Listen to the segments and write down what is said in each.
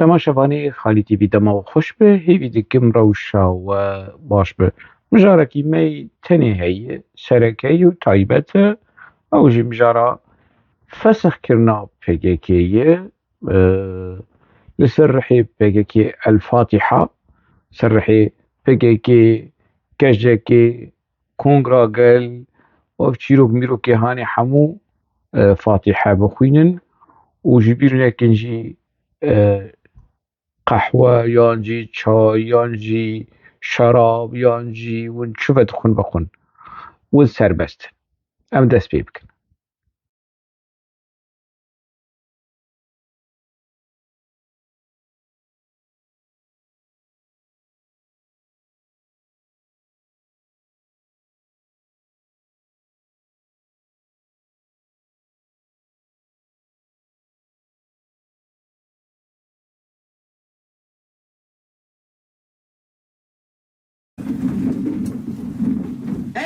تەماشەوانەی خالی تیڤی دەماوە خۆش بێ هێوی دکم ڕەوشاوە باش بێ مژارێکی مەی تەنێ هەیە سەرەکەی و تایبەتە ئەوژی مژارە فەسەخکردنا پێگەکەیە لەسەر ڕحێ پێگەکێ ئەلفاتیحە سەر ڕحێ پێگەکێ کەژەکێ کۆنگراگەل ئەو چیرۆک میرۆکێ هانێ هەموو فاتیحە بخوێنن و ji bîr nekin jî qehwe yan jî çay yan jî şerab yan jî hûn çi vedixwin bixwin hûn serbest in em dest pê bikin.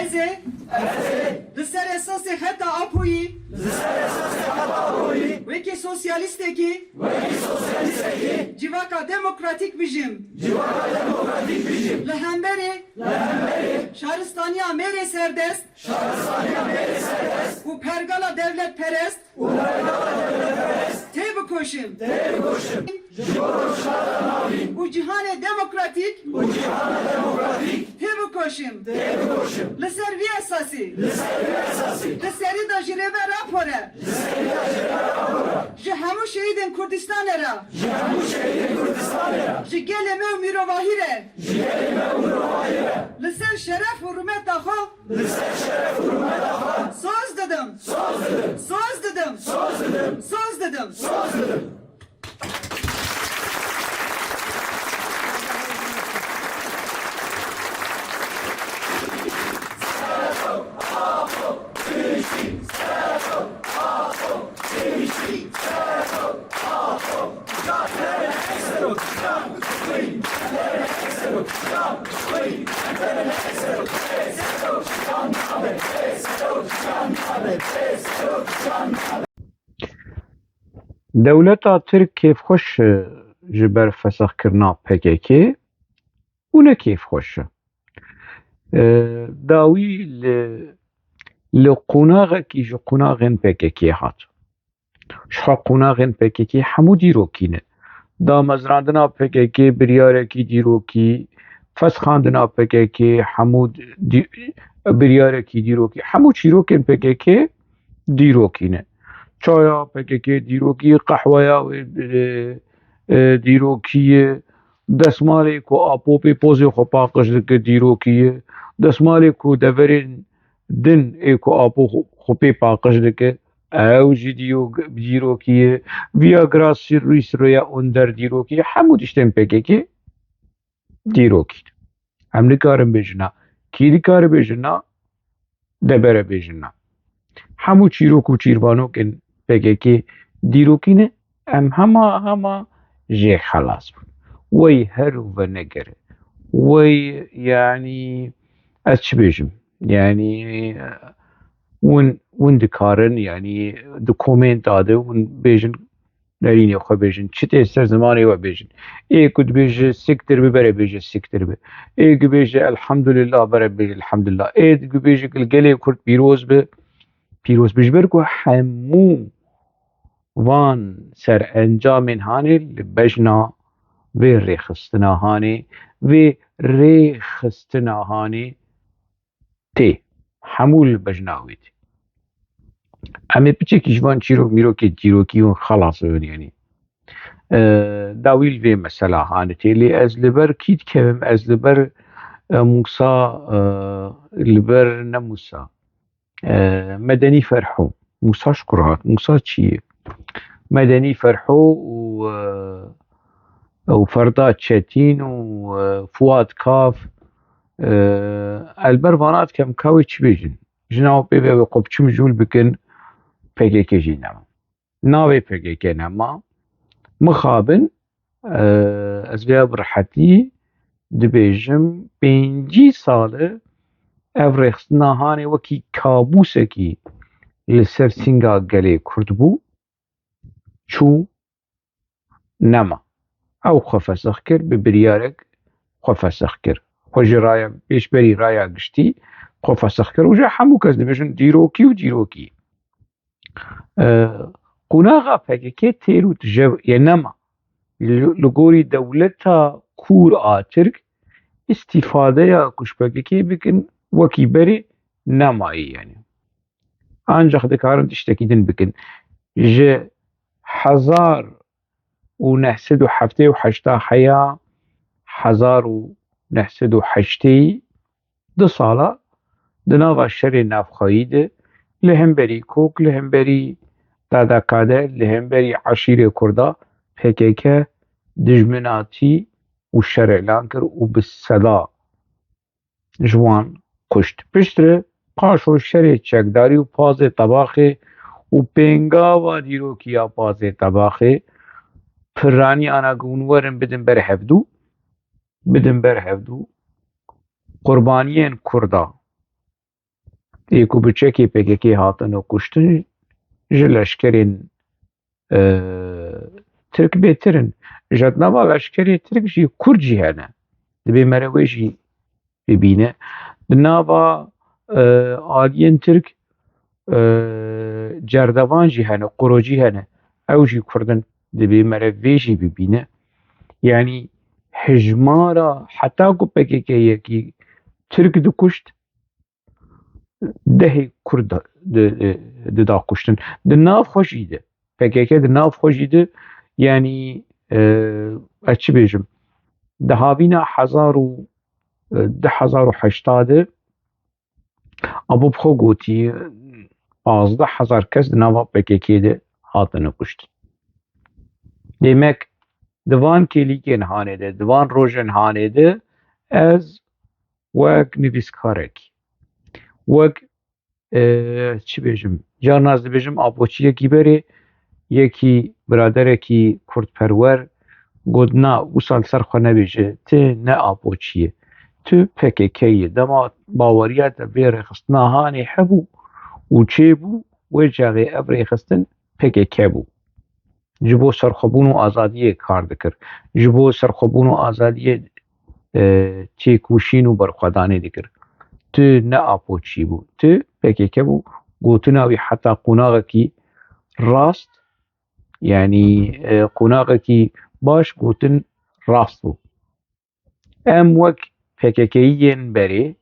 Eze, li ser esasê heta apoyî, wekî sosyalîstekî, civaka demokratîk bijim, li hemberê, şaristaniya mêrê serdest, û pergala devletperest, tê bikoşim, û cîhanê demokratîk, tê bikoşim, li ser vî esasî, li serî da ji rêve rapore, ji hemû şehîdên Kurdistanê re, ji gelê me û mirovahî re, li ser şeref û rûmeta xwe, soz didim, soz didim, soz didim. Dewleta Tirk kêfxweş ji ber fesexkirina PKK û ne kêfxweş e. Dawî li qonaxekî ji qonaxên PKK hat. Ji xwe qonaxên PKK hemû dîrokî ne. Damezrandina PKK biryarekî dîrokî, fesxandina PKK hemû biryarekî dîrokî, hemû çîrokên PKK dîrokî ne. Çaya PKK dîrokî, qehweya wê dîrokî ye, desmalê ku apopê pozê xwe paqij dike dîrokî ye, desmalê ku deverên din ê ku apo xwe pê paqij dike ew jî dîrokî ye, Viagra Sirroya Onder dîrokî ye, hemû tiştên PKK dîrokî ne. Em nikarin bêjin na. Kî dikare bêjin na? Debere bêjin na. Hemû çîrok û çîrvanokên PKK dîrokî ne, em hema jê xelas bûn. Wey her û venegere. Wey yanî ez çi bêjim? Yanî hûn dikarin yanî di komênta de hûn bêjin derînê xwe bêjin çi tê ser zimanê we bêjin. Ê ku dibêje siktir bi bere bêje siktir bi. Ê dibêje elhemdulillah bere bêje elhemdulillah. Ê dibêje li gelê Kurd pîroz bi pîroz bi ji ber ku hemû van serencamên hanê li bejna vê rêxistina hanê vê rêxistina hanê tê. Hemû li bejna wê tê. Em ê piçekî ji van çîrok mîrokê dîrokî hûn xelas bibin yanî. Dawî li vê mesela hanê tê lê ez li ber kî dikevim? Ez li ber Musa li ber ne Musa Medenî Ferhû. Musa şkurat. Musa çi ye? Medenî Ferhû û Ferda Çetîn û Fuad Kaf elber vana dikem ka wê çi bêjin? Ji nav pêvê wê xwe biçûn jûl bikin PKK jî nema. Navê PKK nema. Mixabin ez vêya bi rehetî dibêjim pêncî sal e ev rêxistina hanê wekî kabûsekî li ser sînga gelê Kurd bû çû nema. او خو فسخ کر به بریارک خو فسخ کر خوش رایا پیش بری رایا گشتی خو فسخ کر وجا همو کس دبیجن دیروکی و دیروکی قوناغا پککی تیرو تجو ینما لگوری دولتا کور آترک استفاده یا کش پککی بکن وکی بری نمایی يعني ancak dikarin tiştekidin bikin ji 1978 heya 1980 di sala di nava şerê navxwayî de li hemberî Kok, li hemberî Dadakade, li hemberî Eşîrê Kurda PKK dijminatî û şer elan kir û bi seda ji wan kuşt. Piştre paşo şerê çekdarî û pazê tebaxê û pêngava dîrokiya pazê tebaxê piranîyana hûn werin bidin ber hevdû qurbaniyên Kurda ê ku bi çekê PKK hatine kuştin ji leşkerên Tirk bêtirin. Ji nava leşkerê Tirk jî Kurd jî hene. Divê me re wê jî bibîne. Di nava aliyên Tirk cerdevan jî hene, qurocî hene. Ew jî Kurd in. Divê me re vê jî bibîne. Yani hejmara heta ku PKK yekî Tirk dikuşt dehê Kurd dida kuştin. Di nav xwe jî de PKK di nav xwe jî de yani ez çi bêjim di havîna 2080 abû bi xwe gotî 15,000 kes di nava PKK de hatine kuştin. Demek di van kêlîkên hanê de, di van rojên hanê de ez wek nivîskarekî, wek çi bêjim carna ez dibêjim apoçiyekî berê yekî biraderekî Kurdperwer got na wisa li ser xwe nebêje tu ne apoçî yî, tu PKK yî. Dema baweriya te vê rêxistina hanê hebû û çêbû wê çaxê ev rêxistin PKK bû. Ji bo serxwebûn û azadiyê kar dikir. Ji bo serxwebûn û azadiyê têkoşîn û berxwedanê dikir. Tu ne apoçî bû, tu PKK bû. Gotina wî heta qonaxekî rast yani qonaxekî baş gotin rast bû. Em wek PKKyên berê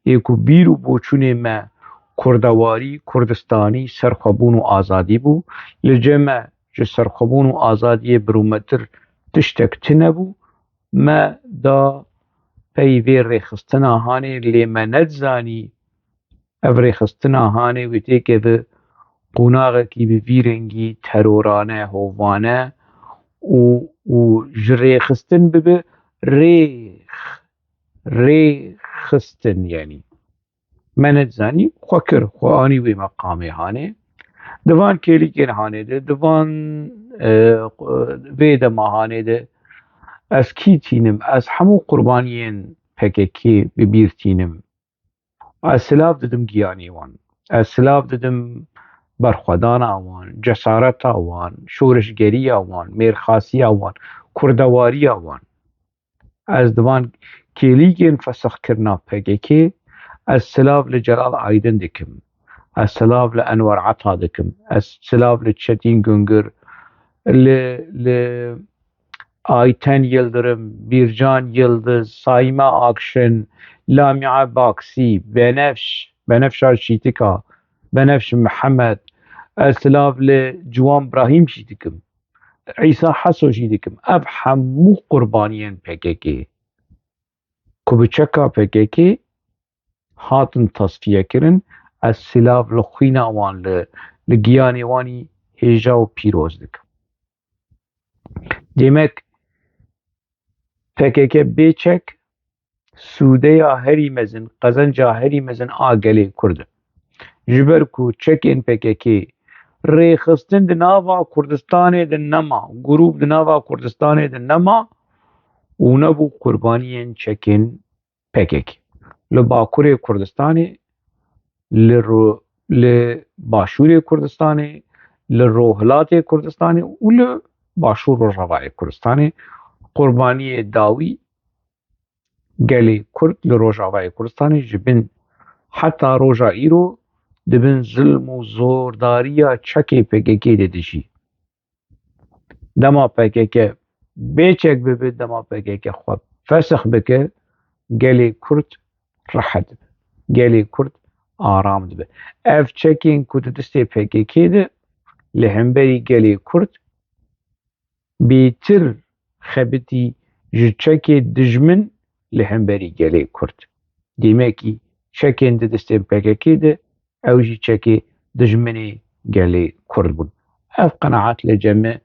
ê ku bîr û boçûnê me kurdewarî, Kurdistanî, serxwebûn û azadî bû, li cem ji serxwebûn û azadiyê birûmetir tiştek tune bû, me da pey vê rêxistina hanê lê me nedzanî ev rêxistina hanê wê tê keve qonaxekî bi vî rengî terorane, hovane û ji rêxistin bibe rêxistin yani. Me nedzanî xwe kir, xwe anî wê meqamê hanê. Di van kêlîkên hanê de, di van vê dema hanê de ez kî tînim, ez hemû qurbaniyên PKK bi bîr tînim. Ez silav didim giyanê wan, ez silav didim berxwedana wan, cesareta wan, şoreşgeriya wan, mêrxasiya wan, kurdewariya wan. Ez di van kêlîkên fesixkirina PKK ez silav li Celal Aydin dikim, ez silav li Enwer Ata dikim, ez silav li Çetin Güngör, li Ayten Yıldırım, Bircan Yıldız, Saime Akşin, Lamia Baksî, Benefşa Şîtika, Benefş Mihemed, ez silav li Ciwan Brahîm jî dikim, İsa Heso jî dikim. Ev hemû qurbaniyên PKK ku bi çeka PKK hatin tasfiyekirin, ez silav li xwîna wan li giyanê wanî hêja û pîroz dikim. Demek PKK bêçek sûdeya herî mezin, qezenca herî mezin a gelê Kurd in. Ji ber ku çekên PKK rêxistin di nava Kurdistanê de nema, grûp di nava Kurdistanê de nema û nebû qurbaniyên çekên PKK. Li Bakurê Kurdistanê, li Başûrê Kurdistanê, li Rohilatê Kurdistanê û li Başûr Rojavayê Kurdistanê قوربانیê dawî gelê Kurd li Rojavayê Kurdistanê ji bin heta roja îro dibin zilm û zordariya çekê PKK de dijî. Dema PKK bêçek bibe, dema PKK xwe fesix bike, gelê Kurd rehet dibe. Gelê Kurd aram dibe. Ev çekên ku di destê PKK de li hemberî gelê Kurd bêtir xebitî ji çekê dijmin li hemberî gelê Kurd. Demekî çekên di destê PKK de ew jî çekê dijminê gelê Kurd bûn. Ev qenaet li cem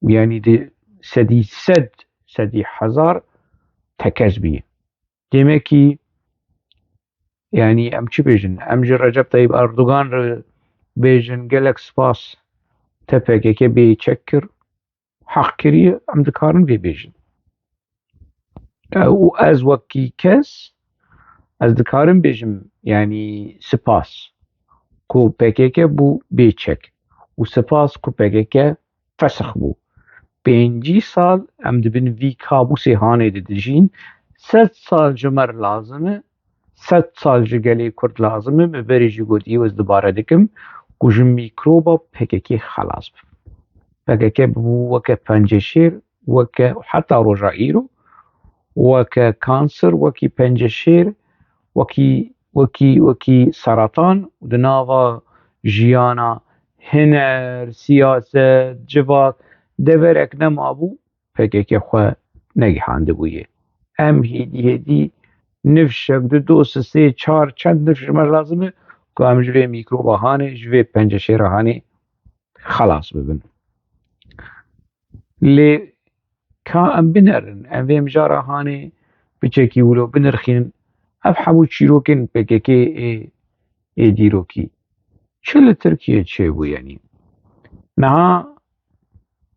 yani di sedî hezar tekez bûye. Demekî yani em çi bêjin? Em ji Recep Tayyip Erdogan re bêjin gelek spas te PKK bêçek kir, heq kiriye, em dikarin vê bêjin. û ez wekî kes ez dikarim bêjim yani spas ku PKK bû bêçek û spas ku PKK fesix bû. 5 sal em dibin vî kabûsê hanê de dijîn. 100 sal ji me re lazim e, 100 sal ji gelê Kurd lazim e. Min berê jî gotiye ez dibare dikim ku ji mîkroba PKK xelas bibin. PKK bibû weke penceşêr, weke heta roja îro weke kanser, wekî penceşêr, wekî seratan di nava jiyana huner, siyaset, civak deverek nemabû PKK xwe negihandibûye. Em hêdî nifşek di do sê çar çend nif ji me lazim e ku em ji vê mîkroba hanê, ji vê penceşêra hanê xelas bibin. Lê ka em binerin, em vê mijara hanê biçekî wilo binirxînin, ev hemû çîrokên PKK ê dîrokî. Çi li Tirkiye çêbû yanî? Niha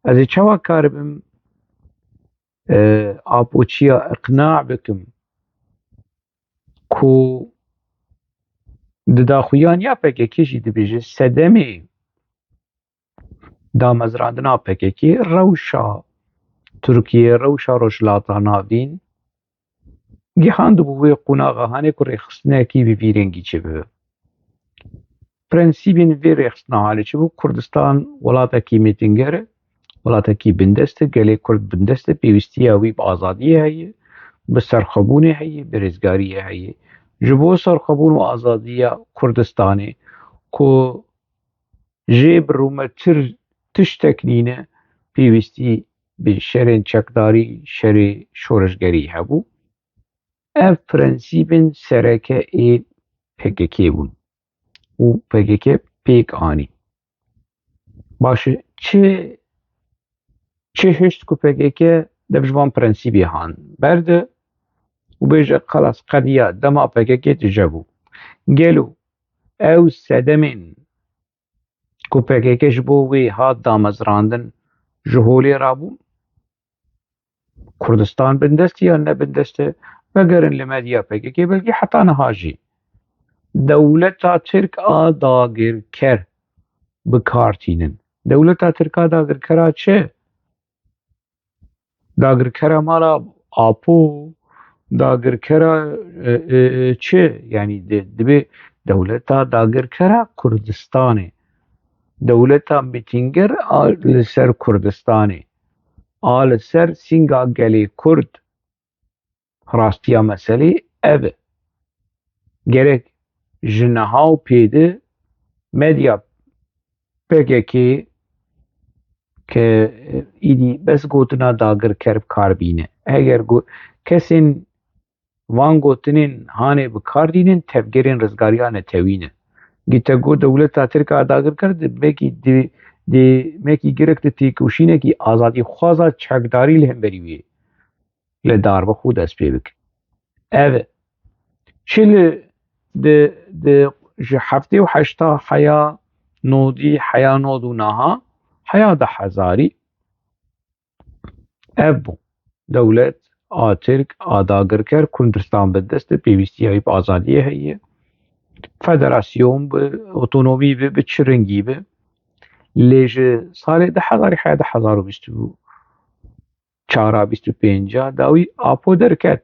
ez ê çawa karibim apoçiya iqna bikim ku di daxuyan ya PKK jî dibêje sedemê damezrandina PKK rewşa Tirkiye, rewşa rojhilata navîn gihandibû wê qonaxa hanê ku rêxistinekî bi vî rengî çêbibe. Prensîbên vê rêxistina halê çi bû? Kurdistan welatekî mêtinger e, welatekî bindest e, gelê Kurd bindest e, pêwîstiya wî bi azadiyê heye, bi serxwebûnê heye, bi rêzgariyê heye. Ji bo serxwebûn û azadiya Kurdistanê ku jê bi rûmetir tiştek nîne pêwîstî bi şerên çekdarî, şerê şoreşgerî hebû. Ev prensîbên sereke ê PKK bûn û PKK pêk anî. Baş e çi hişt ku PKK dev ji van prensîbê han berde û bêje xelas qediya dema PKK tije bû. Gelo ew sedemên ku PKK ji bo wê hat damezrandin ji holê rabûn? Kurdistan bindest e ya nebindest e? Vegerin li medya PKK belkî heta niha jî. Dewleta Tirk a dagirker bikartînin. Dewleta Tirk a dagirkera çi? Dagirkera mala Apo, dagirkera çi? Yani dibe dewleta dagirkera Kurdistanê. Dewleta mîtînger a li ser Kurdistanê. A li ser sînga gelê Kurd. Rastiya meselê ev e. Gerek ji niha û pêdî medya PKK ke îdî bes gotina dagirker bikar bîne. Eger kesên van gotinên hanê bikar dînin tevgerên rizgariya netewîn e. Gîte got dewleta Tirk a dagirker demekî girek di têkoşînekî azadîxwaza çekdarî li hemberî wê li darbixwe dest pê bike. Ev e. Çi li ji heftê û heşta heya nodî, heya nod û niha, heya 10,000 ev bû. Dewlet a Tirk a dagirker Kurdistan bidest e, pêwîstiya wî bi azadiyê heye, federasyon bi, otonomî bi, bi çi rengî bi. Lê ji salê 10,000 heya 2022 4 25 داوی آپو درکت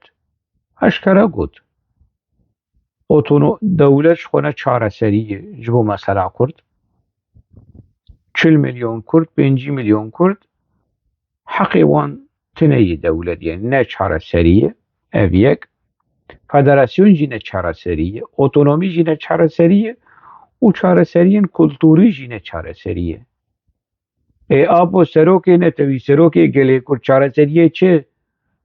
اشکره گوت دولتش خونه چارەسەریە ji bo mesela Kurd 40 milyon Kurd 5 milyon Kurd heqê wan tineyê dewlet yani ne çareserî ev yek federasyon jî ne çareserî otonomî jî ne çareserî û çareseriyên kulturî jî ne çareserî apo serokê netewî serokê gelê Kurd çareseriyê çi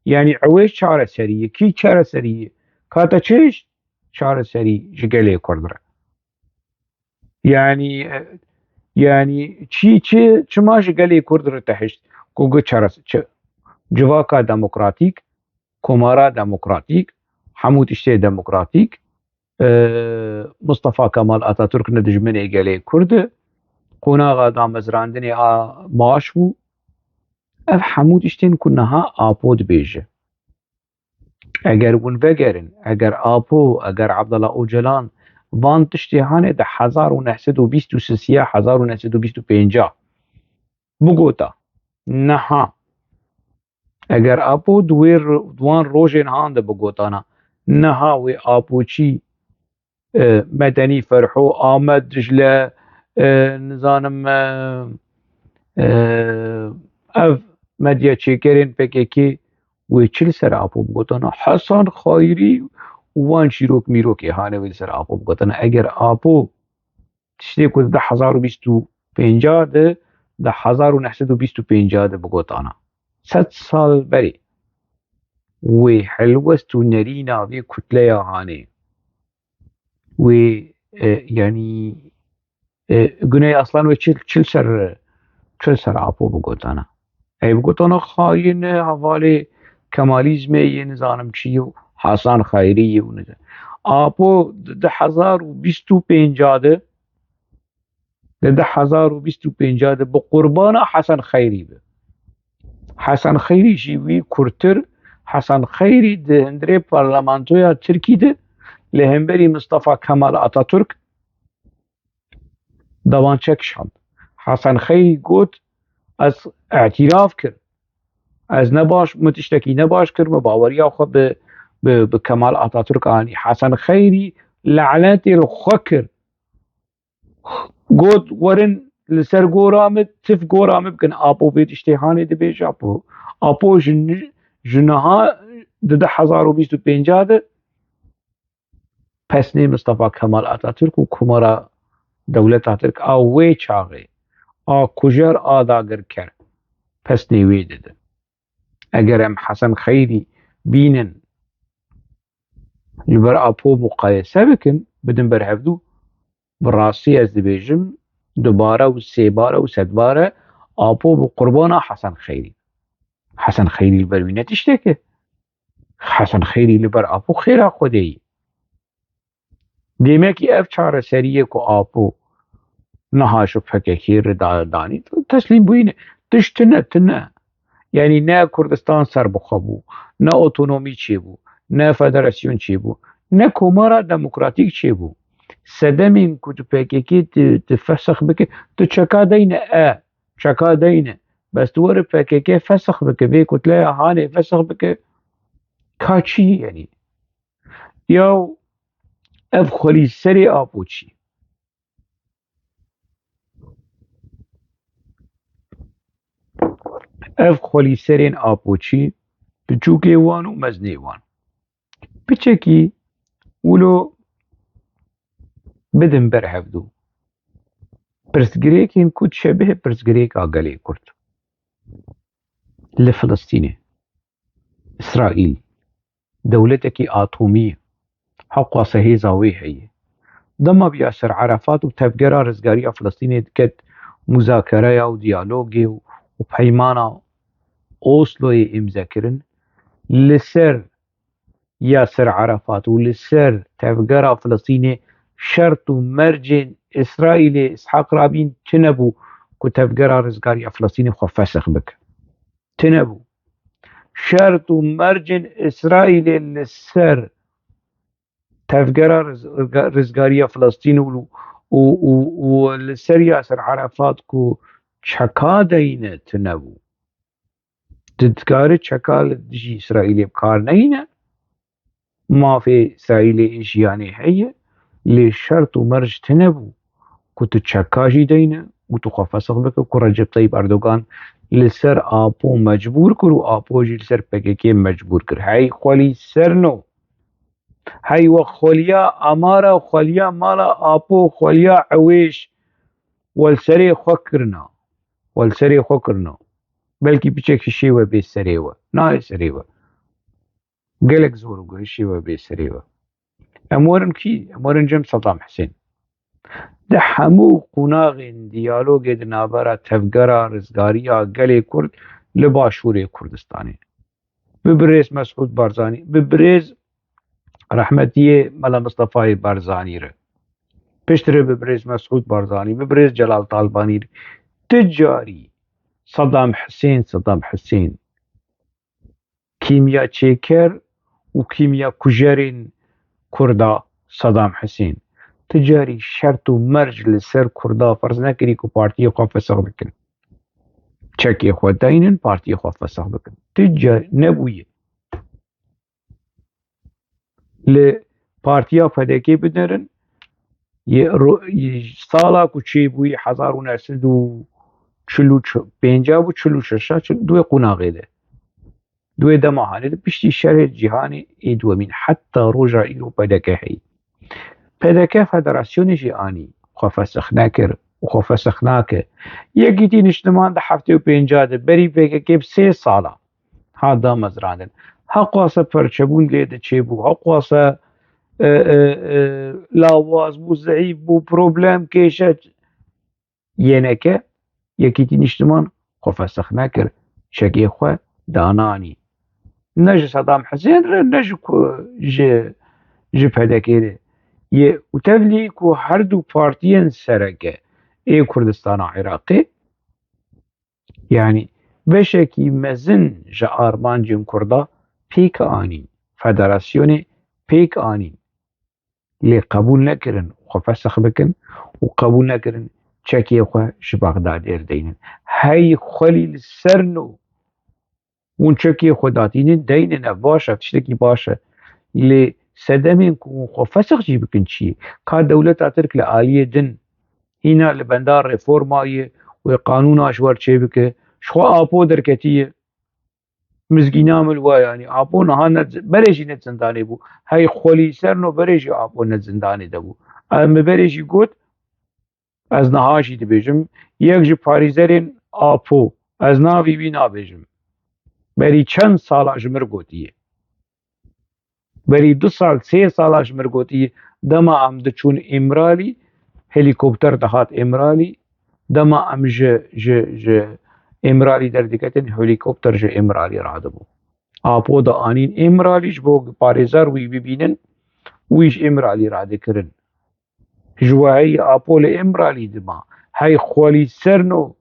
yani ew çareserî kî çareserî kate çi çareserî ji gelê Kurd re yani çima ji gelê Kurd re tehişt ku civaka demokratîk komara demokratîk hemû tiştê demokratîk Mustafa Kemal Atatürk ne dijminê gelê Kurd e qonaxa damezrandinê a baş bû ev hemû tiştên ku niha Apo dibêje eger hûn vegerin eger Apo eger Abdullah Öcalan van tiştê hene di 1923 1925 bigota niha eger Apo di wan rojên han de bigotana niha wê Apoçî Medenî Ferho Ahmed Dicle nizanim ev medyaçêkerên PKK wê çi li ser Apo bigotana Hesan Xairî û wan çîrok mîrokê hane wê li ser Apo bigotana eger Apo tiştê ku di 1925 de di 1925 de bigotana 100 sal berê wê helwest û nerîna vê kutleya hanê wê yani Güney Aslan wê çi ser Apo bigotana ew bigotana xayîn e hevalê Kemalizmê yê nizanim çi û Hesan Xairî û Apo di 1925 de di 1925 de bi qurbana Hesan Xairî be Hesan Xairî jî wî kurtir Hesan Xairî di hundirê parlamentoya Tirkî de li hemberî Mustafa Kemal Atatürk devançe kişand Hesan Xairî got ez etiraf kir ez ne baş min tiştekî ne baş kir me baweriya xwe bi Kemal Atatürk anî Hesan Xairî lanetê li xwe kir got werin li ser gora me tif gora me bikin Apo vê tiştê hanê dibêje Apo ji niha di 1925 de pesnê Mustafa Kemal Atatürk û komara dewleta Tirk a wê çaxê a kujer a dagirker pesnê wê dide eger em Hesan Xairî bînin ji ber Apo muqayese bikin bidin berhevdû bi rastî ez dibêjim dubare û sêbare û sedbare Apo bi qurbana Hesan Xairî Hesan Xairî li ber wî ne tiştek e Hesan Xairî li ber Apo xêra Xwedê yê demekî ev çareseriyê ku Apo niha ji PKK re danî teslîm bûyîne tune yani ne Kurdistan serbixwe bû ne otonomî çêbû ne federasyon çêbû ne komara demokratîk çêbû sedemên ku tu PKK tu fesix bike tu çeka deyne çeka deyne bes tu were PKK fesix bike vê kutleya hanê fesix bike ka çi yani ya ev xwelîserê Apo çi ev xwelîserên Apo çi piçûkê wan û meznê wan piçekî wilo bidin berhevdû pirsgirêkên ku dişebih pirsgirêka gelê Kurd li Filistînê İsraîl dewletekî atomî heqwa sehêza wê heye dema bi Yasir Arafat û tevgera rizgariya Filistînê diket muzakereya û diyalogê û peymana Osloyê imzekirin li ser Yasir Arafat û li ser tevgera Filistînê şert û mercên İsraîlê İshak Rabîn tinebû ku tevgera rizgariya Filistînê xwe fesix bike tinebû şert û mercên İsraîlê li ser tevgera rizgariya Filistîn û li ser Yasir Arafat ku çeka deyne tinebû تذكاري شكال دجي إسرائيلي بكار نينة ما في إسرائيلي إيش يعني هي لشرط ومرج تنبو كنت تشكاجي دينا وتخفصق بك كرجب طيب أردوغان لسر آبو مجبور كرو آبو جي لسر بكيكي مجبور كر هاي خولي سرنو هاي وخوليا أمارا خوليا مالا آبو خوليا عويش والسري خكرنا والسري خكرنا بلكي بچك شيوه بي سريوه ناي سريوه قلق زورو شيوه بي سريوه امورن كي امورن جم صدام حسين ده همو قناغين ديالوگ دنابرا تفگرا رزگاريا قلي كرد لباشوري كردستاني ببريز مسعود بارزاني ببريز رحمتيه ملا مصطفى بارزاني ره پشتره ببريز مسعود بارزاني ببريز جلال طالباني ره تجاري صدام حسين كيميا تشيكر وكيميا كجرين كردا صدام حسين تجاري شرط ومرج لسر كردا فرض نكري كو بارتي خو فسخ بكن تشكي خو داينن بارتي خو فسخ بكن تجاري نبويه ل بارتيا فدكي بدرن سالا كو چي بوي 1945 و 46 دو قناغه ده دو دماهانه ده بشتي شرح جهاني ايدو من حتى روجا ايرو بدكه هي بدكه فدراسيون جهاني خو فسخ نكر وخو فسخ ناكه يكيتي نشتمان ده حفتي و 50 ده بري بكه 3 سالا هذا مزراندن حقواسه پرچبون ده چي بو حقواسه لاواز بو ضعیف بو پروبلم کیشه ینکه یکیتی نشتمان خو فسخ نکر شکی خو دانانی نج صدام حسين نج جه پدکره یه وتبلی کو هر دو پارتین سرکه ای کردستان عراقی يعني بشكي مزن جا آرمان جن كردا بيك آنين فدراسيون بيك آنين لي قبول نكرن خو فسخ بكن وقبول نكرن تشكي خو بغداد اردينن هاي خلي السرنو ون تشكي خو داتينن دينن باشا تشتكي باشا لي سدمين خو فسخ جي بكن شي كا دولة اترك لآلية دن هنا لبندار ريفورماي وقانون اشوار تشي بك شو آبو دركتيه مزگینام الوا يعني آبو نها بريجي نت زنداني بو هاي خولي سرنو بريجي آبو نت زنداني دبو ام بريجي قوت از نهاشي دبيجم يك جي پاريزرين آبو از ناوي بي نابيجم بري چند سال اجمر قوتيه بري 2 سال 3 سال اجمر قوتيه دما عمد چون امرالي هليكوبتر دهات امرالي دما ام ج امرالي در دكتن هليكوبتر ج امرالي رادبو آپو دا آنین امرالیش بو پاريزار وي ببينن ويش امرالي راد كرن جوهي آپو لامرالي دما هاي خولي سرنو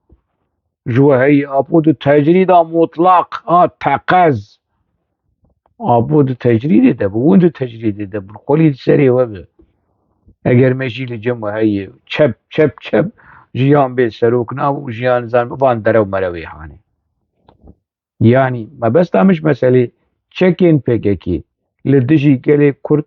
جوهي آپو دو تجريد مطلق تقز آپو دو تجريد ده بو دو تجريد ده بو خولي سري وبه اگر مشي لجمع هاي چب جيان بي سروك نابو جيان زان وان درو مروي هاني يعني ما بس دامش مسألة چکین PKK لدجی گلی کرد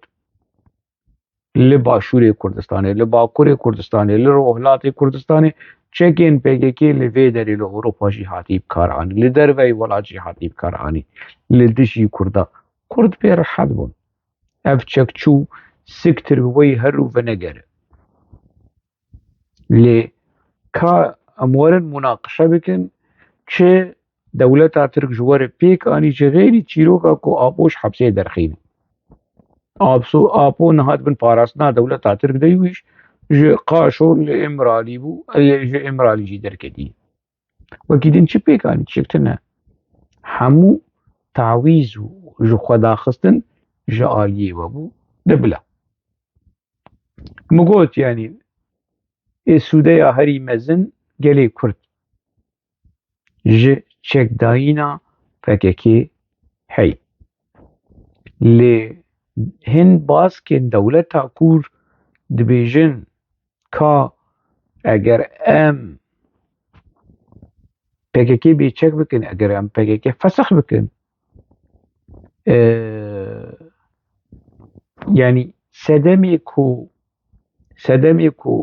لباشور کردستانه لباکور کردستانه لروحلات کردستانه چکین PKK لویدری لأوروپا جی حتیب کارانی لدروی ولا جی حتیب کارانی لدجی کرده کرد پیر حد بون اف چکچو سکتر وی هرو و نگره لی که امورن مناقشه بکن چه دولت ترک جوار پیک آنی چه غیری چیروکا کو آپوش حبسه درخینه آپو نهاد بن پاراستنا دولت ترک دیویش جه قاشو لامرالی بو جه امرالی جی درکدی وکی دین چه پیک آنی چکتنه همو تعویز جو خدا خستن جه آلیه بو دبلا مگوت يعني السوداء هري مزن قالي كرد جه چک داینا فککی هی لی هند باز که دولت کور دبیجن که اگر ام PKK بێچەک بکەن ئەگەر ئەم PKK فەسەخ بکەن یعنی سەدەمێک و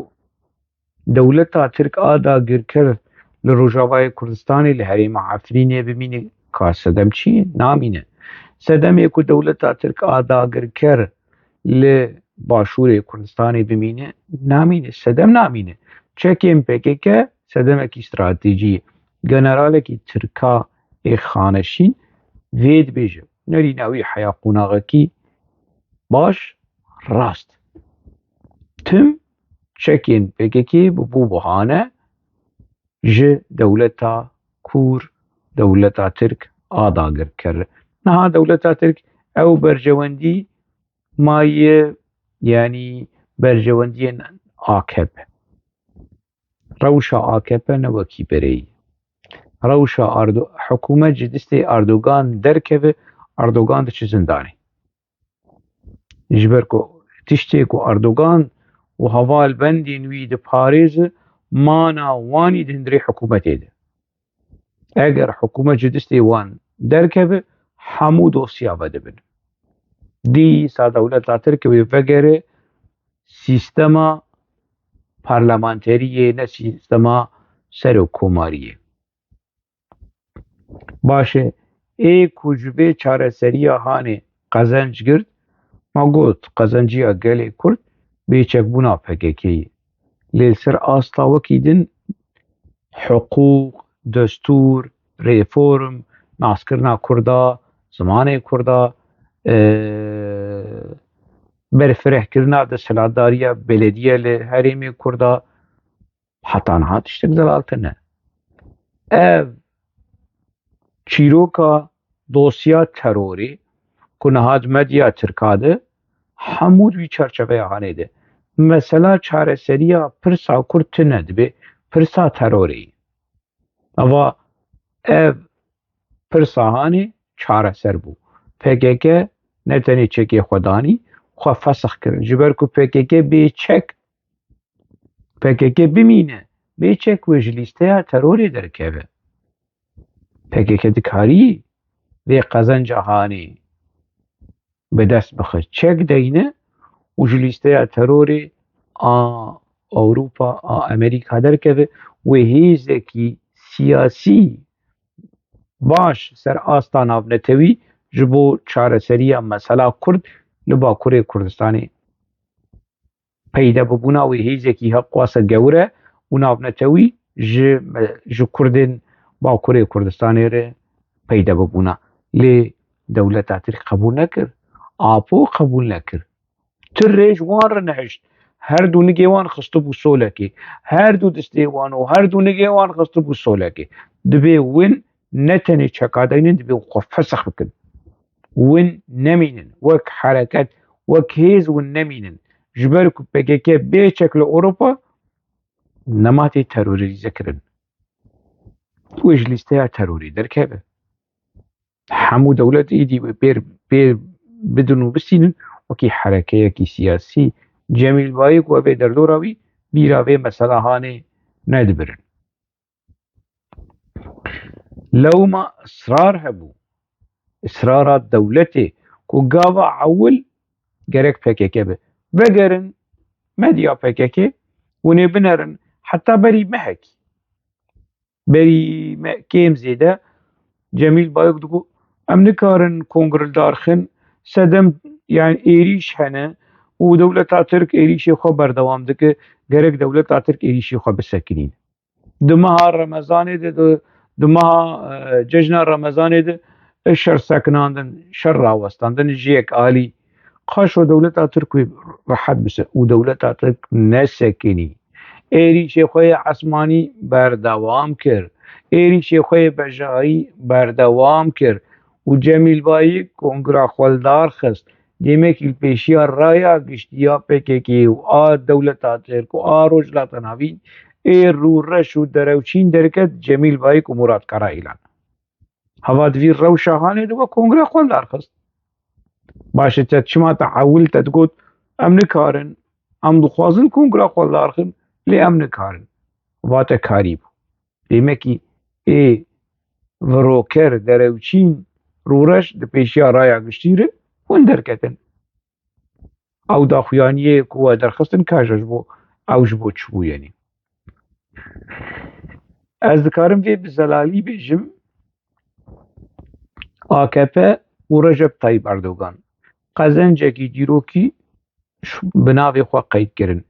دەولەتا ترک ئاداگیرکرد لە ڕۆژاوای کوردستانی لە هەرێما عەفرینێ ببینێ کا سەدەم چییە؟ نامینە. سەدەمێک و دەولەتا ترک ئاداگیرکرد لە باشوورێ کوردستانی ببینێ نامینە. سەدەم نامینە. چەکێن PKK سەدەمێکی استراتیجیە. گەنەرالێکی ترکا خانەشین vê dibêje nerîna wî heya qonaxekî baş rast. Tim çekên PKK bû bihane ji dewleta Kûr, dewleta Tirk adagir kir. Niha dewleta Tirk ew berjewendî maye yanî berjewendiyên AKP. Rewşa AKP ne wekî bereyî. Rewşa hikûmet ji destê Erdogan derkeve, Erdogan diçe zindanê. Ji ber ku tiştê ku Erdogan û hevalbendên wî diparêze mana wanî di hundirê hikûmetê de. Eger hikûmet ji destê wan derkeve hemû dosya vedibin. Dîsa dewleta Tirkiyê vegere sîstema parlamenteriyê ne sîstema serokkomariyê. Baş e ê ku ji vê çareseriya hanê qezenc girt ma got qezenciya gelê Kurd bêçekbûna PKK'yê. Lê li ser asta wekî din hiqûq, destûr, rêform, naskirina Kurda, zimanê Kurda, berfirehkirina desthilatdariya belediye li herêmê Kurda heta niha tiştek zelaltine. Ev çîroka dosya terorê ku niha di medya Tirka de hemû di vî çerçeveya hanê de. Mesela çareseriya pirsa Kurd tune dibe pirsa terorê. Ava ev pirsa hanê çareser bû. PKK ne tenê çekê xwe danî, xwe fesix kirin. Ji ber ku PKK bêçek PKK bimîne bêçek wê ji lîsteya terorê derkeve. PKK dikarî vê qezenca hanê bi dest bixe çek deyne û ji lîsteya terorê a Ewropa a Amerîka derkeve wê hêzekî siyasî baş ser asta navnetewî ji bo çareseriya mesela Kurd li Bakurê Kurdistanê peyda bibûna wê hêzekî heqwasa gewre û navnetewî ji Kurdên Bakurê Kurdistanê re peyda bibûna. Lê dewleta Tirk qebûl nekir. Apo qebûl nekir. Tir rêj wan re nehişt. Her dû nigê wan xistibû solekê. Her dû destê wan û her dû nigê wan xistibû solekê. Dibe win ne tenê çekadeynin dibe xwe fesix bikin. Win nemînin. Wek hereket, wek hêz win nemînin. Ji ber ku PKK bêçek li Ewropa nema tê terorîze kirin. Wê ji lîsteya terorî derkeve. Hemû dewlet êdî pêr bidin û bistînin wekî herekeyekî siyasî. Cemîl Bayik we vê derdora wî bîra vê mesela hanê nedibirin. Lewma israr hebû. İsrara dewletê ku gava ewil gerek PKK be. Vegerin medya PKK hûnê binerin heta berî mehekî. Berî kêm zêde Cemîl Bayik digo em nikarin kongildar xin sedem yani êrîş hene û dewleta Tirk êrîşê xwe berdewam dike gerek dewleta Tirk êrîşê xwe bisekinîn. Di meha Remezanê de di meha cejna Remezanê de şer sekinandin, şer rawestandin jiyek alî. Xweş o dewleta Tirk wê rehet bise û dewleta Tirk nesekinî. Êrîşê xwe yê esmanî berdewam kir. Êrîşê xwe yê bejayî berdewam kir. û Cemîl Bayik kongira xweldar xist. Demek îlpêşiya raya giştiya PKK û a dewleta Tirk û a Rojhilata Navîn ê rû reş û derewçîn derket Cemîl Bayik û Murad Kara îlan. Heva di vî rewşa hanê de we kongira xweldar xist. Baş e te çima te ewil te digot em nikarin, em dixwazin kongira xweldar xin lê em nikarin. Vate karî bû. Demekî ê vroker derewçîn rûreş di pêşiya raya giştî re hûn derketin. Ew daxuyaniyê ku we derxistin kaje ji bo ew ji bo çi bû yenî. Ez dikarim vê bi zelalî bêjim AKP û Recep Tayyip Erdogan qezencekî dîrokî bi navê xwe qeyd kirin.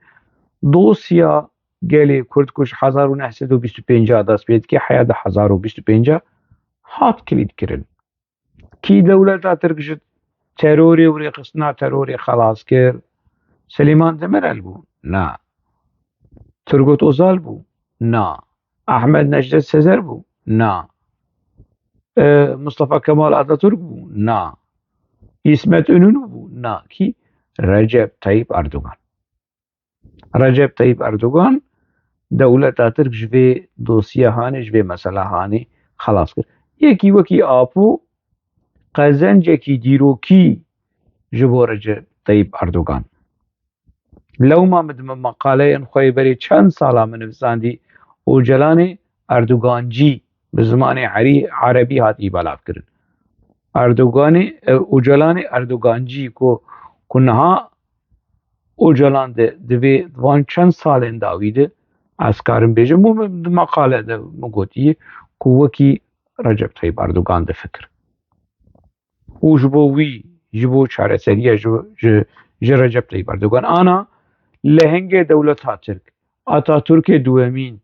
Dosya gelê Kurd ku ji 1925 dest pê dike heya di 1025 hat kilîtkirin. Kî dewleta Tirk ji terorê û rêxistina terorê xelas kir? Silêman Demirel bû? Na. Turgut Özal bû? Na. Ahmed Necdet Sezer bû? Na. Mustafa Kemal Atatürk bû? Na. İsmet İnönü bû? Na. Kî? Recep Tayyip Erdogan. Recep Tayyip Erdogan dewleta Tirk ji vê dosyehanê ji vê meselehanê xelas kir. Yekî wekî Apo qezencekî dîrokî ji bo Recep Tayyip Erdogan. Lewma min di meqaleyên xwe berê çend sala min nivîsandî Ocalanê Erdogancî bi zimanê erebî hatî belavkirin. Ocalanê Erdogancî ku niha Ocalan di vê van çend salên dawî de ez karim bêjim û di meqale de min gotiye ku wekî Recep Tayyip Erdogan difikir. û ji bo wî ji bo çareseriya ji Recep Tayyip Erdogan ana lehengê dewleta Tirk Atatürkê duhemîn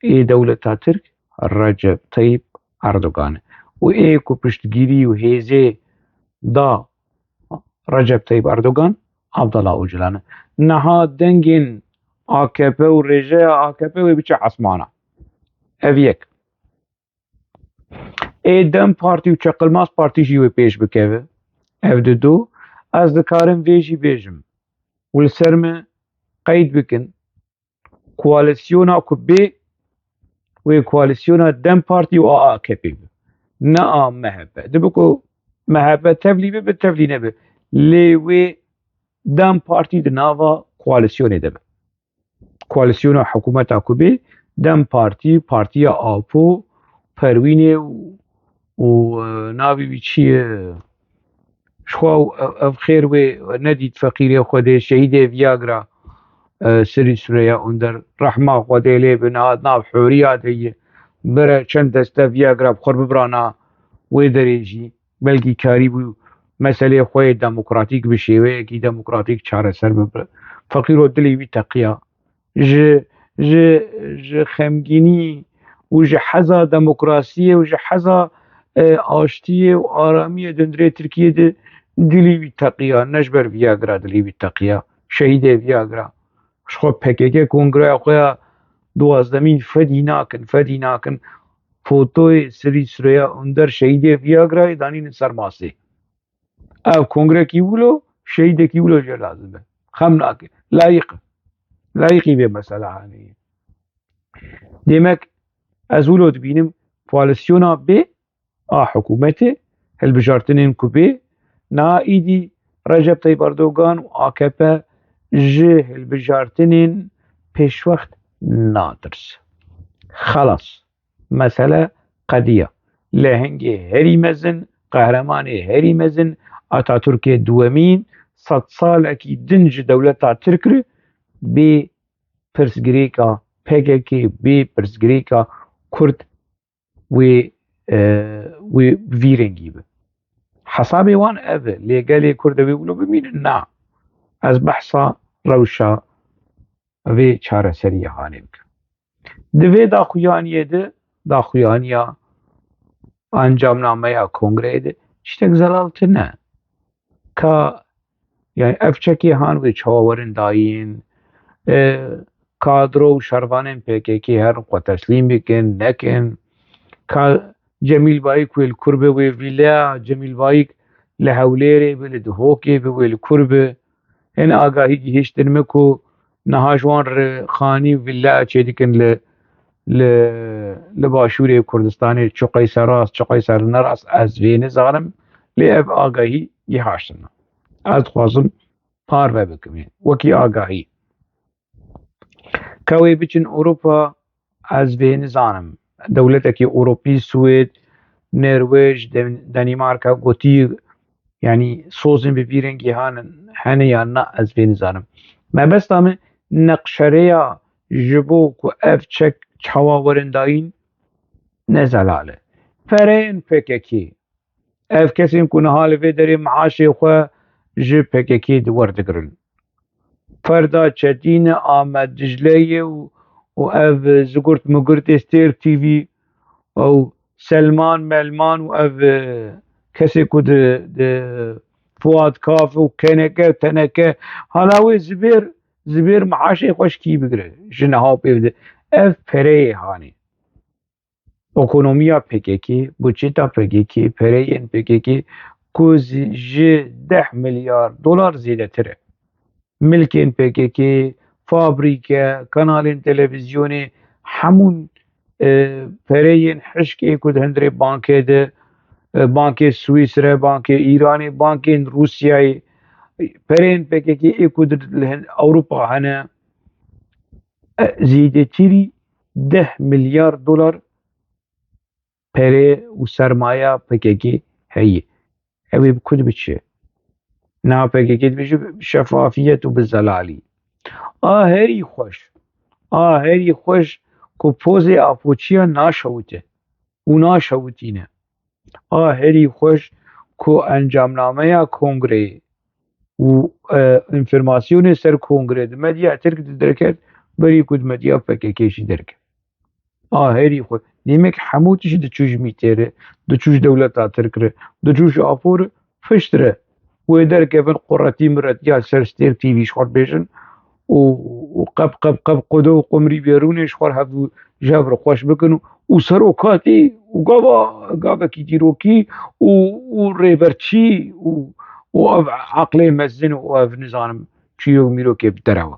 ê dewleta Tirk Recep Tayyip Erdogan e û ê ku piştgirî û hêzê da Recep Tayyip Erdogan Abdullah Öcalan e. Niha dengên AKP û rêjeya AKP wê biçe esmana. Ev yek. Ê Dem Partî û Çeqilmaz Partî jî wê pêş bikeve. Ev di du. Ez dikarim vê jî bêjim û li ser me qeyd bikin koalîsyona ku bê wê koalîsyona Dem Partî û AKP be. Ne a MHP. Dibe ku MHP tevlî bibe tevlî nebe. Lê wê Dem Partî di nava koalîsyonê de be. Koalîsyona hikûmeta ku bê Dem Partî, Partiya Apo, Perwînê û navê wî çi ye ji xwe ev xêr wê nedît feqîrê Xwedê şehîdê Viagra Sirî Süreyya Önder rehma Xwedê lê be nav hewriya de ye bire çend deste Viagra bixwe bibirana wê derê jî belkî karî bû meselê xwe demokratîk bi şêweyekî demokratîk çareser bibe. Feqîr û dilê wî teqiya ji xemgînî û ji heza demokrasiyê û ji heza aştiyê û aramiyê döndurê Tirkiyê de dilê wî teqiya ne ji ber Viagra dilê wî teqiya şehîdê Viagra ji xwe PKK kongreya xwe ya duwazdemîn fedî nakin fotoyê Sirî Süreyya Önder şehîdê Viagrayê danînin ser masê. Ev kongrekî wilo şehîdekî wilo jê lazim be. Xem nake. Layıqî vê meselehanê ye. Demek ez wilo dibînim koalîsyona bê a hikûmetê hilbijartinên ku bê niha îdî Recep Tayyip Erdogan û AKP ji hilbijartinên pêşwext natirse. Xelas. Mesele qediya. Lehengê herî mezin, qehremanê herî mezin, Atatürkê duhemîn, sed salekî din ji dewleta Tirk re bê pirsgirêka PKK, bê pirsgirêka Kurd wê vî rengî be. Hesabê wan ev e. Lê gelê Kurd ew ê wilo bimînin? Na. Ez behsa rewşa vê çareseriyê hanê bikim. Di vê daxuyaniyê de daxuyaniya encamnameya kongreyê de tiştek zelal tune. Ka yani ev çekê han wê çawawerin dayîn kadro û şervanên PKK herin xwe teslîm bikin, nekin. Ka Cemîl Bayîk wê li kur be wê vîlaya Cemîl Bayîk li Hewlêrê be, li Duhokê be wê li kur be. Hin agahî gihîştin me ku niha ji wan re xanî û vîlaya çêdikin li başûrê Kurdistanê çi qeyse rast çi qeyse nerast ez vê nizanim lê ev agahî gihaştin me. Ez dixwazim parve bikim wekî agahî. Ka wê biçin Ewropa ez vê nizanim. دولتك أوروبي سويد نرويج دنماركا قوتي يعني صوزن ببيرن جيهان هنيا نا از بين زانم ما بس تام نقشريا جبو كو اف تشك چوا ورنداين نزلاله فرين PKK اف كسين كون حال في دري معاشي خو جي PKK دور دگرن فردا چتين آمد دجلي و اف زگرت مگرت استير تي في او سلمان ملمان و اف كسي كود فؤاد كاف و كنكه تنكه هلاوي زبير معاشي خوش كي بگره جنها بيفده اف پره هاني اکونومیا PKK بودجeta PKK پرهین PKK کوز جي 10 مليار دولار زيادة تره ملكين PKK فابريكا قنالين تلفزيوني همون پرهین حشك كود هندري بانكي ده بانكي سويسرا بانكي ايراني بانكي روسيا پرهین PKK كود اوروبا هنا زيادة تري 10 مليار دولار پره و سرمایه PKK هي اوی بكود بتشه نا PKK بيجي بشفافية وبالزلالي هري خوش كو پوزي آفوچيا ناشوته و ناشوتينه هري خوش كو انجامنامه کنگره و انفرماسيون سر کنگره ده مديا ترك دركت بري كود مديا PKK شي دركت هري خوش نيمك حموتش دچوش ميتيره دچوش دولتا تركره دچوش آفور فشتره ويدر كيفن قرتي مرت يا سرستير تي في شخور بيجن وقب قدو قمري بيروني شخور هفو جابر خوش بكن وسرو كاتي وقابا كي ديروكي وريبرتشي وعقلي مزن وف نظام چيو ميروكي بدروا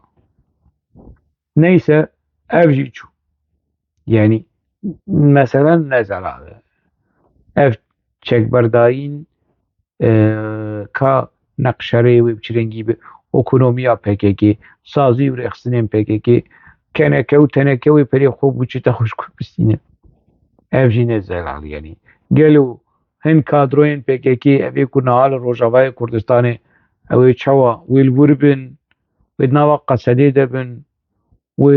نيسا افجيچو يعني مثلا نزل هذا اف چك برداين کا نقشره و بچرنگی به اکونومیا PKK سازی و رخصنین PKK کنکه و تنکه و پری خوب بچه تا خوش کن بستینه اف جینه زلال یعنی گلو هن کادروین PKK اوی کنال روژاوای کردستان اوی چوا ویل وربن و نوا قصده دبن و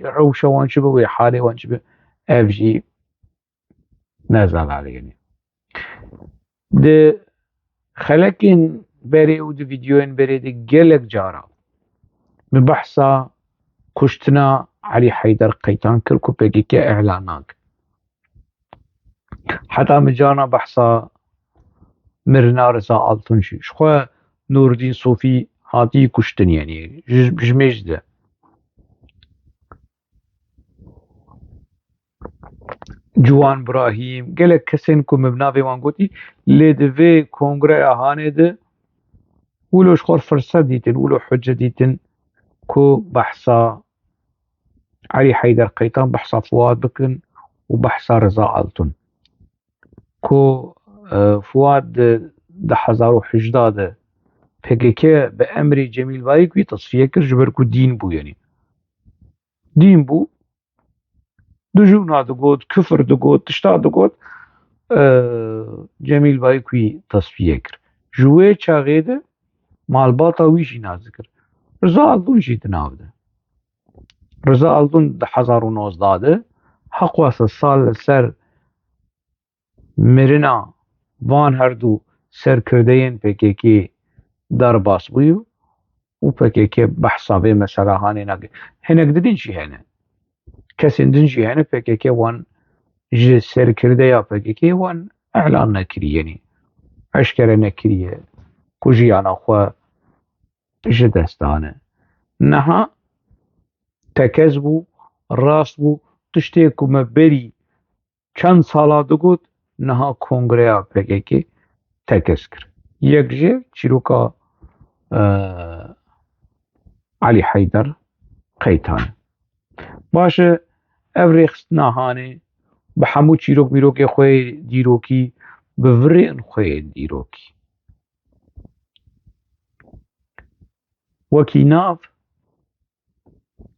روشا وانشبه و حاله وانشبه اف جی نزلال یعنی ده خلقين بري ود فيديوين بري دي جلك جارا من بحثا كشتنا علي حيدر قيتان كلكو PKK اعلاناك حتى مجانا بحثا مرنا رضا التونشي شخوا نور الدين صوفي هاتي كشتن يعني جميج ده جوان ابراهيم جلك كسين كو مبناوي وانگوتي لدوي كونغري اهاني ده ولو شخور فرصة ديتن ولو حجة ديتن كو بحثا علي حيدر قيطان بحثا فؤاد بكن وبحثا رضا التون كو فؤاد ده 1018 PKK بأمر جميل بايكوي تصفية كر جبر كو دين بو يعني دين بو دجونا دقود كفر دقود تشتا دقود جميل بايكوي تصفية كر جوه چاغه ده مالباتا ويشي نازكر رضا التون شي تناو ده رضا التون ده 1019 ده حق واسه سال سر مرنا وان هر دو سرکردهین PKK در باس بویو و PKK بحثا به مثلا هانه نگه هنگ ددین چی هنه کسی ددین چی هنه PKK وان جه سرکرده یا PKK وان اعلان نکری یعنی اشکره نکریه کجیانا خواه جه دستانه نها تکز بو راست بو تشتی که مبری چند سالا دگود نها کنگره PKK تکز کرد یک جه چیروکا علي حيدر قيتان باشه اف ريخستنا هاني بحمو چیروک میروک خوی دیروکی بورین خوی دیروکی وكي ناف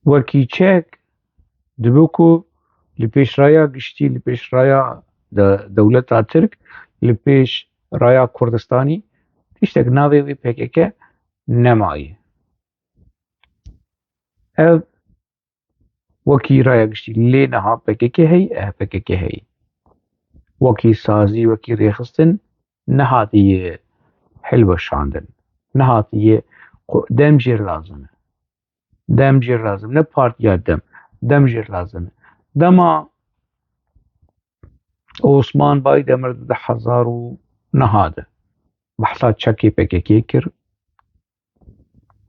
وكي تشيك دبوكو لپیش رایا گشتی لپیش رایا دولتا ترک لپیش رایا کردستانی تشتک ناوی وی PKK نمایی ev وەکی ڕایەگشتی لێ نەها PKK هەی PKK هەی وەکی سازی وەکی ڕێخستن نەهاتیە هەلبەشاندن نەهاتیە دەمژێر لازمە دەمژێر لازم نە پارتیا دەمژێر لازمە دەما عوسمان بای دەمرد 10,000 و نەهادە بەحسا چەکی PKK کرد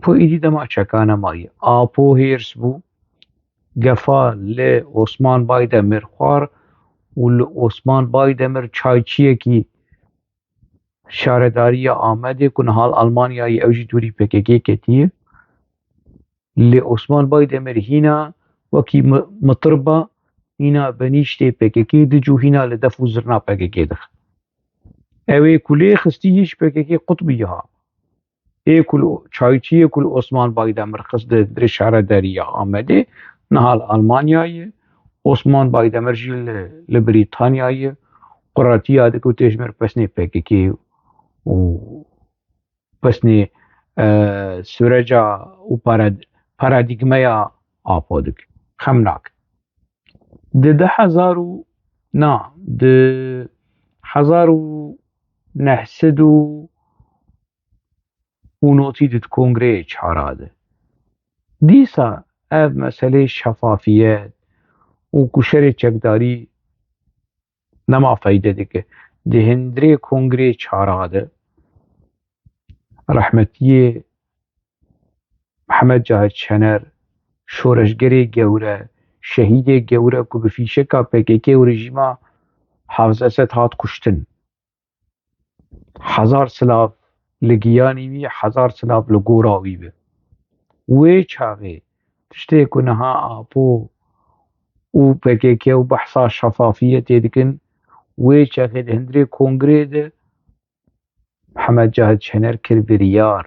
بۆ ئیدی دەما چەکانە مایە ئاپۆ هێرس بوو گەفا لێ عوسمان بای دەمر خوار و لە عوسمان بای دەمر چایچیەکی شارەداریە ئامەدێک و نەهاڵ ئەڵمانیایی ئەوژی دووری PKK کەتیە لێ عوسمان بای دەمر هینا وەکی متربە هینا بەنیشتێ PKK دج و هینا لە دەف و زرنا PKK دخ ئەوێ کو لێ خستی هیچ PKK قوتبیها ئێکول چایچیەکول عوسمان بای دەمر خست درێ شارەداریە ئامەدێ نەهاڵ ئەڵمانیایە عوسمان بای دەمەرژی لە بریتانیایە قوڕەتییا دەکەوت تێژمێر پەسنێ PKK و پەسنێ سورەجا و پارادیگمەیە ئاپۆ دک خەم ناک دە 10,000 و نا دە 1900 و نۆتی دت کۆنگرێ چارادە دیسا ev meselê şefafiyet û ku şerê çekdarî nema feyde dike di hindirê kongrê çara de rehmetiyê Mihemed Cahit Şener şoreşgerê gewre şehîdê gewre ku bi fîşeka PKK û rejîma Hafız Esed hat kuştin 1000 silav li giyanî wî 1000 silav li gora wî be wê çaxê tiştê ku niha apû û PKK û behsa şefafiyetê dikin wê çaxê di hindirê kongrê de Mihemed Cahit Şener kir biryar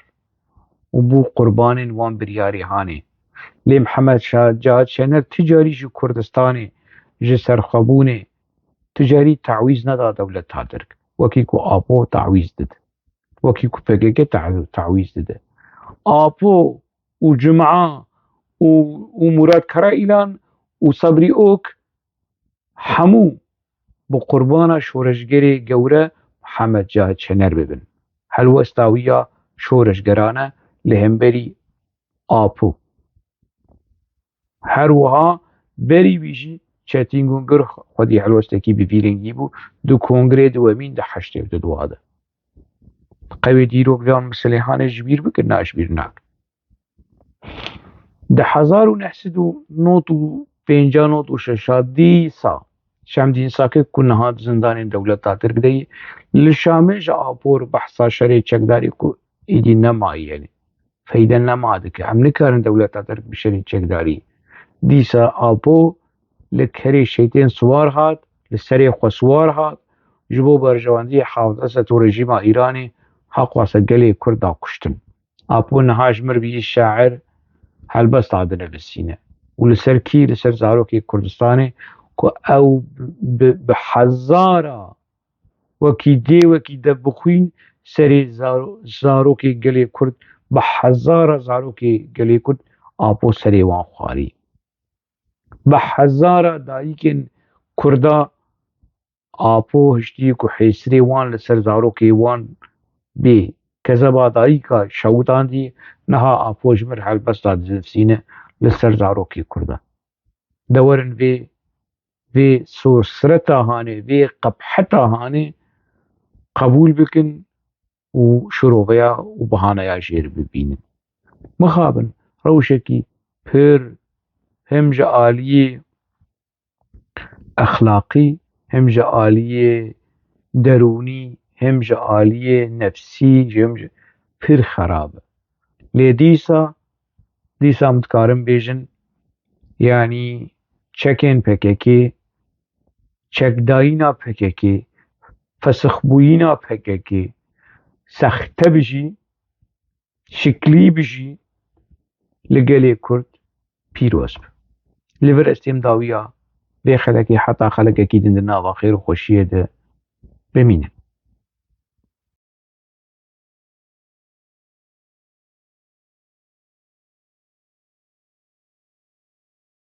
û bû qurbanên wan biryarê hanê lê Mihemed Cahit Şener ti carî ji Kurdistanê ji serxwebûnê ti carî tewîz neda dewleta Tirk wekî ku apû tewîz dide wekî ku PKK tewîz dide apû û Cum'a û Murad Karaîlan û Sabrî Ok hemû bi qurbana şoreşgerê gewre Mihemed Cahit Şener bibin helwesta wî ya şoreşgeran e li hemberî apû her wiha berî wî jî Çetin Güngör xwedî helwestekî bi vîrengî bû di kongrê diwemîn di heştê di dwa de qewê dîrok van misilêhanê ji bîr bikin na ji bîr nak di 1996 dîsa Şemdîn Sakî ku niha di zindanên dewleta Tirk de yê li Şamê ji apor behsa şerê çekdarî ku êdî nemayî yenê feyde nema dike em nikarin dewleta Tirk bi şerê çekdarî dîsa apû li kerê şeytên siwar hat li serê xwe siwar hat ji bo berjewendiyê Hafız Esed û rejîma Îranê haqwase gelê Kurd da kuştin apû niha ji mir bî şair helbesta dinivîsîne û li ser kî li ser zarokê Kurdistanê ku ew bi hezara wekî dê wekî de bixwîn serê zarokê gelê Kurd bi hezara zarokê gelê Kurd apû serê wan xwarî bi hezara dayîkên Kurda apû hiştî ku hêsirê wan li ser zarokê wan bê kezeba dayîka şewitandî niha apû ji mir helbesta dinivîsîne li ser zarokê Kurda de werin vê sorsireta hanê vê qebheta hanê qebûl bikin û şiroveya û bihaneya jêr bibînin mixabin rewşekî pir hem ji aliyê exlaqî hem ji aliyê derûnî hem ji aliyê nefsî hem ji pir xerab e lê dîsa min dikarin bêjin yanî çekên PKK çekdayîna PKK fesixbûyîna PKK sexte bijî şiklî bijî li gelê Kurd pîroz be li vir estêm dawiya وی خلکی حتی خلک اکی دن ناوا خیر و خوشیه ده بمینه